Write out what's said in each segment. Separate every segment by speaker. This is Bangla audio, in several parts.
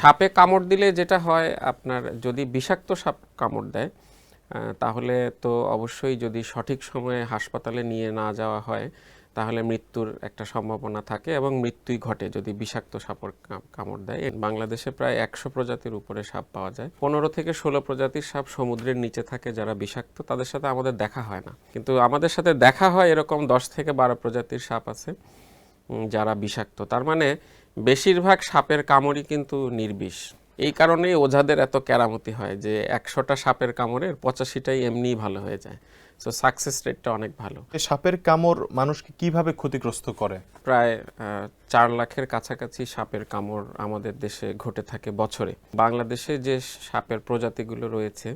Speaker 1: সাপে কামড় দিলে যেটা হয় আপনার যদি বিষাক্ত সাপ কামড় দেয় তাহলে তো অবশ্যই যদি সঠিক সময়ে হাসপাতালে নিয়ে না যাওয়া হয় তাহলে মৃত্যুর একটা সম্ভাবনা থাকে এবং মৃত্যুই ঘটে যদি বিষাক্ত সাপের কামড় দেয়। বাংলাদেশে প্রায় ১০০ প্রজাতির উপরে সাপ পাওয়া যায়। ১৫ থেকে ১৬ প্রজাতির সাপ সমুদ্রের নিচে থাকে যারা বিষাক্ত, তাদের সাথে আমাদের দেখা হয় না, কিন্তু আমাদের সাথে দেখা হয় এরকম ১০ থেকে ১২ প্রজাতির সাপ আছে যারা বিষাক্ত। তার মানে বেশিরভাগ সাপের কামড়ই কিন্তু নির্বিষ। এই কারণেই ওঝাদের এত কেরামতি হয় যে ১০০টা সাপের কামড়ের ৮৫টাই এমনিই ভালো হয়ে যায়। সো সাকসেস রেটটা অনেক ভালো।
Speaker 2: সাপের কামড় মানুষকে কিভাবে ক্ষতিগ্রস্ত করে?
Speaker 1: প্রায় ৪ লাখের কাছাকাছি সাপের কামড় আমাদের দেশে ঘটে থাকে বছরে। বাংলাদেশে যে সাপের প্রজাতিগুলো রয়েছে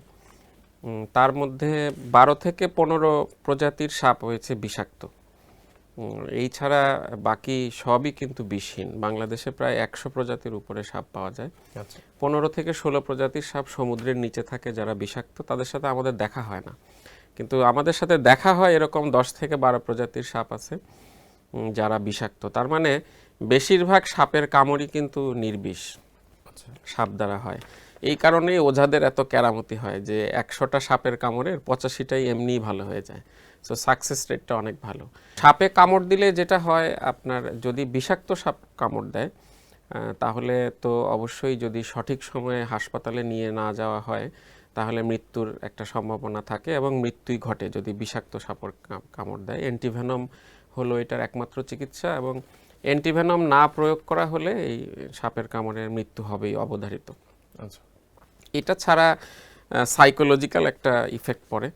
Speaker 1: তার মধ্যে ১২ থেকে ১৫ প্রজাতির সাপ হয়েছে বিষাক্ত। এই ছাড়া বাকি সবই কিন্তু বিষহীন। বাংলাদেশে প্রায় ১০০ প্রজাতির উপরে সাপ পাওয়া যায়। ১৫ থেকে ১৬ প্রজাতির সাপ সমুদ্রের নিচে থাকে যারা বিষাক্ত, তাদের সাথে আমাদের দেখা হয় না, কিন্তু আমাদের সাথে দেখা হয় এরকম ১০ থেকে ১২ প্রজাতির সাপ আছে যারা বিষাক্ত। তার মানে বেশিরভাগ সাপের কামড়ই কিন্তু নির্বিষ সাপ দ্বারা হয়। এই কারণেই ওঝাদের এত কেরামতি হয় যে ১০০টা সাপের কামড়ের ৮৫টাই এমনিই ভালো হয়ে যায়। সো সাকসেস রেটটা অনেক ভালো। সাপে কামড় দিলে যেটা হয় আপনার যদি বিষাক্ত সাপ কামড় দেয় তাহলে তো অবশ্যই যদি সঠিক সময়ে হাসপাতালে নিয়ে না যাওয়া হয় তাহলে মৃত্যুর একটা সম্ভাবনা থাকে এবং মৃত্যুই ঘটে যদি বিষাক্ত সাপের কামড় দেয়। অ্যান্টিভেনম হলো এটার একমাত্র চিকিৎসা এবং অ্যান্টিভেনম না প্রয়োগ করা হলে এই সাপের কামড়ের মৃত্যু হবেই অবধারিত।
Speaker 2: আচ্ছা,
Speaker 1: এটা ছাড়া সাইকোলজিক্যাল একটা ইফেক্ট পড়ে।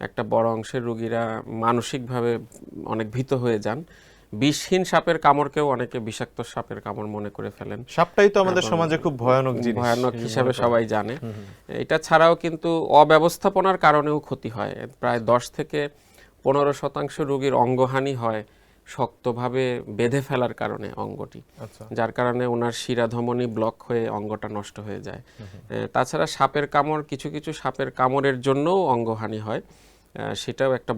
Speaker 1: একটা বড় অংশের রোগীরা মানসিকভাবে অনেক ভীত হয়ে যান। বিষহীন সাপের কামড়কেও অনেকে বিষাক্ত সাপের কামড় মনে করে ফেলেন।
Speaker 2: সাপটাই তো আমাদের সমাজে খুব ভয়ানক জিনিস,
Speaker 1: ভয়ানক হিসাবে সবাই জানে। এটা ছাড়াও কিন্তু অব্যবস্থাপনার কারণেও ক্ষতি হয়। প্রায় ১০ থেকে ১৫% রোগীর অঙ্গহানি হয় শক্তভাবে বেঁধে ফেলার কারণে অঙ্গটি, যার কারণে ওনার শিরাধমনী ব্লক হয়ে অঙ্গটা নষ্ট হয়ে যায়। তাছাড়া সাপের কামড় কিছু কিছু সাপের কামড়ের জন্যও অঙ্গহানি হয়, সেটাও একটা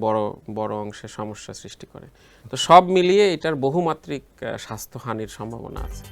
Speaker 1: বড় অংশের সমস্যা সৃষ্টি করে। তো সব মিলিয়ে এটার বহুমাত্রিক স্বাস্থ্যহানির সম্ভাবনা আছে।